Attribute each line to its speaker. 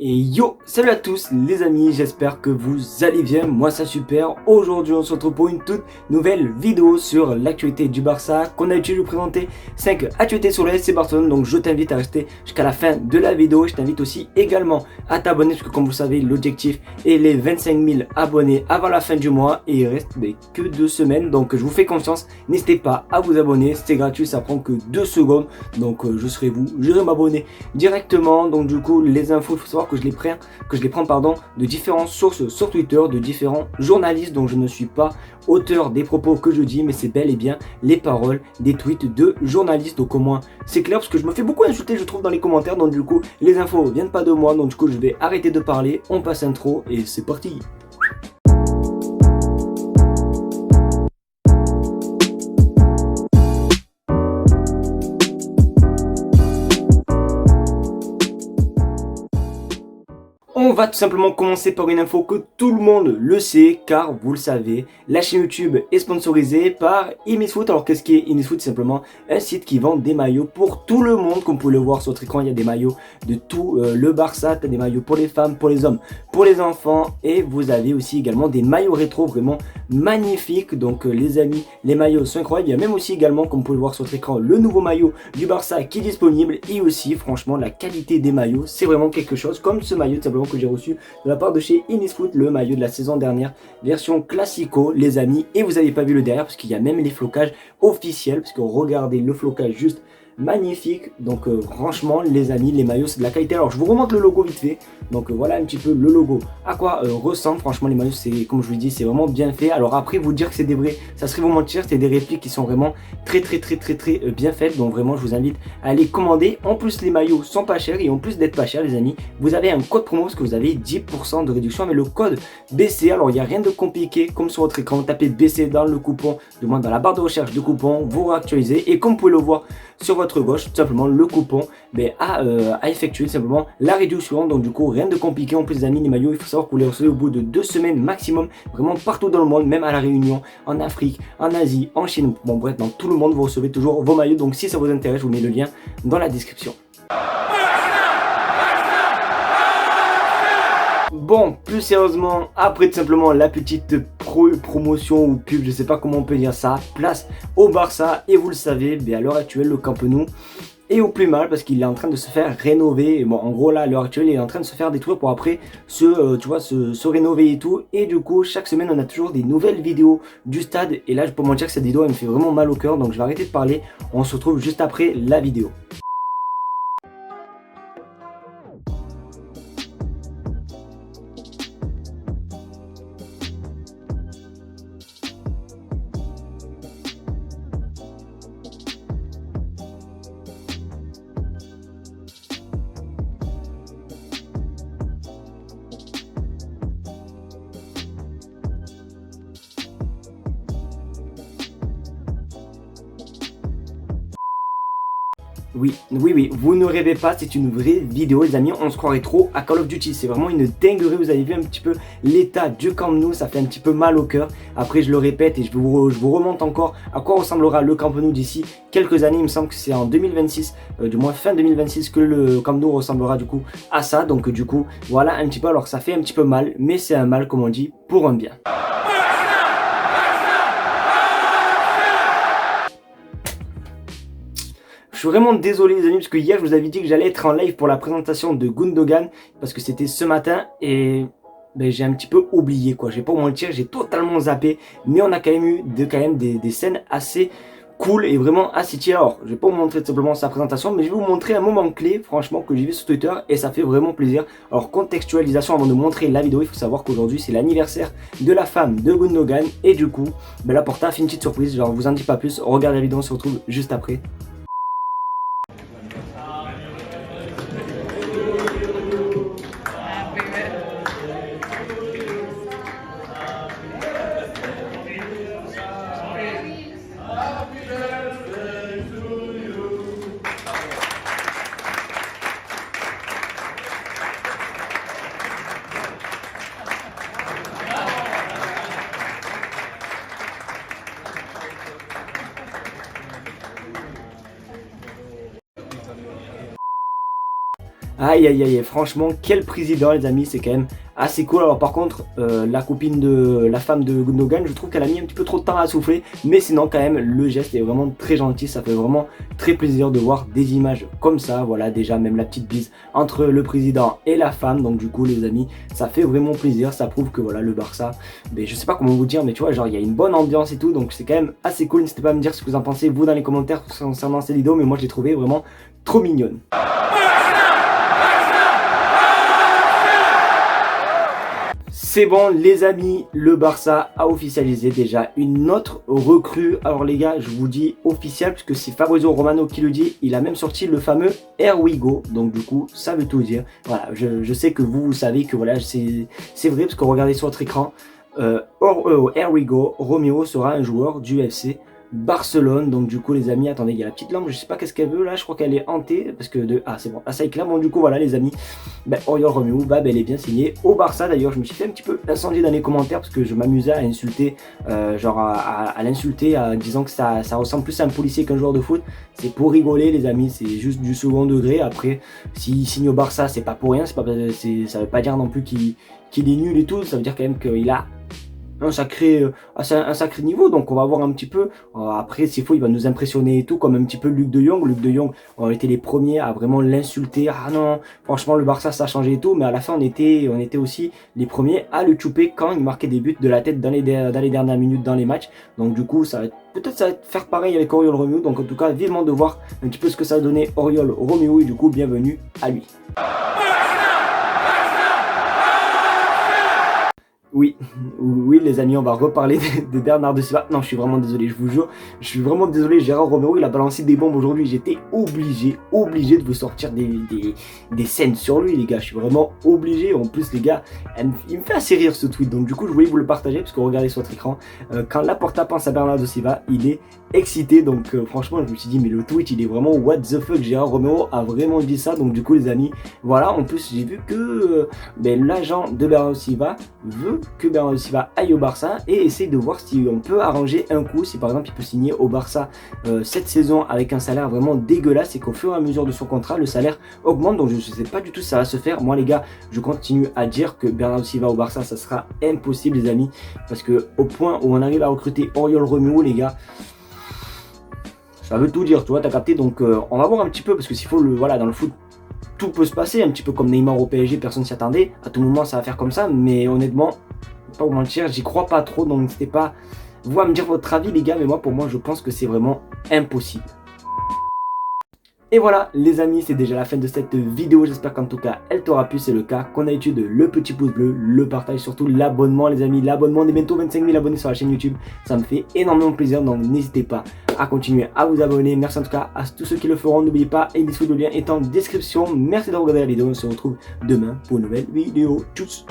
Speaker 1: Et yo, salut à tous les amis, j'espère que vous allez bien, moi ça super. Aujourd'hui on se retrouve pour une toute nouvelle vidéo sur l'actualité du Barça. Qu'on a l'habitude de vous présenter 5 actualités sur le FC Barcelone. Donc je t'invite à rester jusqu'à la fin de la vidéo. Je t'invite aussi également à t'abonner parce que comme vous savez l'objectif est les 25 000 abonnés avant la fin du mois. Et il reste que 2 semaines, donc je vous fais confiance. N'hésitez pas à vous abonner, c'est gratuit, ça prend que 2 secondes. Donc je serai m'abonner directement. Donc du coup les infos, il faut savoir que je les prends de différentes sources sur Twitter, de différents journalistes, donc je ne suis pas auteur des propos que je dis, mais c'est bel et bien les paroles des tweets de journalistes. Donc au moins c'est clair, parce que je me fais beaucoup insulter je trouve dans les commentaires, donc du coup les infos viennent pas de moi, donc du coup je vais arrêter de parler, on passe intro et c'est parti. On va tout simplement commencer par une info que tout le monde le sait, car vous le savez, la chaîne YouTube est sponsorisée par Imisfoot. Alors qu'est-ce qu'est Imisfoot? C'est simplement un site qui vend des maillots pour tout le monde. Comme vous pouvez le voir sur votre écran, il y a des maillots de tout le Barça, des maillots pour les femmes, pour les hommes, pour les enfants. Et vous avez aussi également des maillots rétro vraiment magnifiques. Donc les amis, les maillots sont incroyables. Il y a même aussi également, comme vous pouvez le voir sur votre écran, le nouveau maillot du Barça qui est disponible. Et aussi franchement la qualité des maillots, c'est vraiment quelque chose, comme ce maillot tout simplement que j'ai reçu de la part de chez Inisfoot, le maillot de la saison dernière, version classico les amis. Et vous n'avez pas vu le derrière parce qu'il y a même les flocages officiels, parce que regardez le flocage juste magnifique. Donc franchement les amis, les maillots c'est de la qualité. Alors je vous remonte le logo vite fait. Donc voilà un petit peu le logo à quoi ressemble. Franchement les maillots, c'est comme je vous dis, c'est vraiment bien fait. Alors après vous dire que c'est des vrais, ça serait vous mentir. C'est des répliques qui sont vraiment très bien faites. Donc vraiment je vous invite à les commander. En plus les maillots sont pas chers, et en plus d'être pas chers les amis, vous avez un code promo parce que vous avez 10% de réduction avec le code BC. Alors il n'y a rien de compliqué, comme sur votre écran, vous tapez BC dans le coupon, du moins dans la barre de recherche de coupon, vous réactualisez, et comme vous pouvez le voir sur votre gauche, tout simplement le coupon a effectué simplement la réduction. Donc du coup rien de compliqué. En plus les amis, les maillots, il faut savoir que vous les recevez au bout de 2 semaines maximum, vraiment partout dans le monde, même à la Réunion, en Afrique, en Asie, en Chine, bon bref dans tout le monde vous recevez toujours vos maillots. Donc si ça vous intéresse, je vous mets le lien dans la description. Bon, plus sérieusement, après tout simplement la petite promotion ou pub, je sais pas comment on peut dire ça, place au Barça. Et vous le savez, à l'heure actuelle, le Camp Nou est au plus mal parce qu'il est en train de se faire rénover. Et bon, en gros là, à l'heure actuelle, il est en train de se faire détruire pour après se rénover et tout. Et du coup, chaque semaine, on a toujours des nouvelles vidéos du stade. Et là, je peux mentir que cette vidéo, elle me fait vraiment mal au cœur. Donc, je vais arrêter de parler. On se retrouve juste après la vidéo. Oui, vous ne rêvez pas, c'est une vraie vidéo les amis, on se croirait trop à Call of Duty, c'est vraiment une dinguerie. Vous avez vu un petit peu l'état du Camp Nou, ça fait un petit peu mal au cœur. Après je le répète et je vous remonte encore à quoi ressemblera le Camp Nou d'ici quelques années. Il me semble que c'est en 2026, du moins fin 2026 que le Camp Nou ressemblera du coup à ça. Donc du coup voilà un petit peu, alors ça fait un petit peu mal, mais c'est un mal comme on dit pour un bien. Je suis vraiment désolé les amis parce que hier je vous avais dit que j'allais être en live pour la présentation de Gundogan parce que c'était ce matin et j'ai un petit peu oublié quoi. Je vais pas vous mentir, j'ai totalement zappé, mais on a quand même eu des scènes assez cool et vraiment assez tirées. Alors je vais pas vous montrer simplement sa présentation, mais je vais vous montrer un moment clé franchement que j'ai vu sur Twitter et ça fait vraiment plaisir. Alors contextualisation avant de montrer la vidéo, il faut savoir qu'aujourd'hui c'est l'anniversaire de la femme de Gundogan et du coup la Porta a fait une petite surprise. Genre vous en dis pas plus, regardez la vidéo, on se retrouve juste après. Aïe aïe aïe, franchement, quel président les amis, c'est quand même assez cool. Alors par contre, la femme de Gundogan, je trouve qu'elle a mis un petit peu trop de temps à souffler, mais sinon quand même, le geste est vraiment très gentil, ça fait vraiment très plaisir de voir des images comme ça. Voilà, déjà même la petite bise entre le président et la femme, donc du coup les amis, ça fait vraiment plaisir, ça prouve que voilà, le Barça, mais je sais pas comment vous dire, mais tu vois, genre il y a une bonne ambiance et tout, donc c'est quand même assez cool. N'hésitez pas à me dire ce que vous en pensez vous dans les commentaires concernant cette vidéo, mais moi je l'ai trouvé vraiment trop mignonne. C'est bon les amis, le Barça a officialisé déjà une autre recrue. Alors les gars, je vous dis officiel puisque c'est Fabrizio Romano qui le dit. Il a même sorti le fameux Here We Go. Donc du coup, ça veut tout dire. Voilà, je sais que vous savez que voilà, c'est vrai parce que regardez sur votre écran. Here We Go, Romeo sera un joueur du FC Barcelone. Donc du coup les amis, attendez, il y a la petite lampe, je sais pas qu'est-ce qu'elle veut là, je crois qu'elle est hantée parce que c'est bon, ça éclate. Bon du coup voilà les amis, Oriol Romeo va bel et bien signé au Barça. D'ailleurs je me suis fait un petit peu incendier dans les commentaires parce que je m'amusais à insulter, à l'insulter en disant que ça ressemble plus à un policier qu'un joueur de foot. C'est pour rigoler les amis, c'est juste du second degré. Après s'il signe au Barça c'est pas pour rien, ça veut pas dire non plus qu'il est nul et tout, ça veut dire quand même qu'il a un sacré niveau, donc on va voir un petit peu. Après s'il faut il va nous impressionner et tout, comme un petit peu Luc de Jong. Luc de Jong, on était les premiers à vraiment l'insulter. Ah non, franchement le Barça ça a changé et tout, mais à la fin on était aussi les premiers à le chouper quand il marquait des buts de la tête dans les dernières minutes dans les matchs. Donc du coup peut-être ça va faire pareil avec Oriol Romeo. Donc en tout cas vivement de voir un petit peu ce que ça a donné Oriol Romeo, et du coup bienvenue à lui. Oui les amis, on va reparler de Bernardo Silva. Non, je suis vraiment désolé, je vous jure, je suis vraiment désolé. Gérard Romero, il a balancé des bombes aujourd'hui. J'étais obligé de vous sortir des scènes sur lui les gars. Je suis vraiment obligé. En plus les gars, il me fait assez rire ce tweet. Donc du coup, je voulais vous le partager parce que regardez sur votre écran. Quand Laporta pense à Bernardo Silva, il est excité. Donc franchement, je me suis dit mais le tweet il est vraiment what the fuck. Gérard Romero a vraiment dit ça. Donc du coup les amis, voilà. En plus j'ai vu que l'agent de Bernardo Silva veut que Bernardo Silva aille au Barça et essaye de voir si on peut arranger un coup, si par exemple il peut signer au Barça cette saison avec un salaire vraiment dégueulasse et qu'au fur et à mesure de son contrat le salaire augmente. Donc je ne sais pas du tout si ça va se faire. Moi les gars, je continue à dire que Bernardo Silva au Barça ça sera impossible les amis, parce que au point où on arrive à recruter Oriol Romeo les gars, ça veut tout dire, tu vois, t'as capté. Donc on va voir un petit peu, parce que s'il faut voilà, dans le foot tout peut se passer, un petit peu comme Neymar au PSG, personne s'y attendait, à tout moment ça va faire comme ça, mais honnêtement, pas vous mentir, j'y crois pas trop. Donc n'hésitez pas vous à me dire votre avis les gars, mais moi pour moi je pense que c'est vraiment impossible. Et voilà les amis, c'est déjà la fin de cette vidéo, j'espère qu'en tout cas elle t'aura plu. C'est le cas, qu'on a l'habitude, le petit pouce bleu, le partage, surtout l'abonnement les amis. L'abonnement, on est bientôt 25 000 abonnés sur la chaîne YouTube, ça me fait énormément plaisir, donc n'hésitez pas à continuer à vous abonner. Merci en tout cas à tous ceux qui le feront, n'oubliez pas, Amy's Food, le lien est en description. Merci d'avoir regardé la vidéo, on se retrouve demain pour une nouvelle vidéo. Tchuss.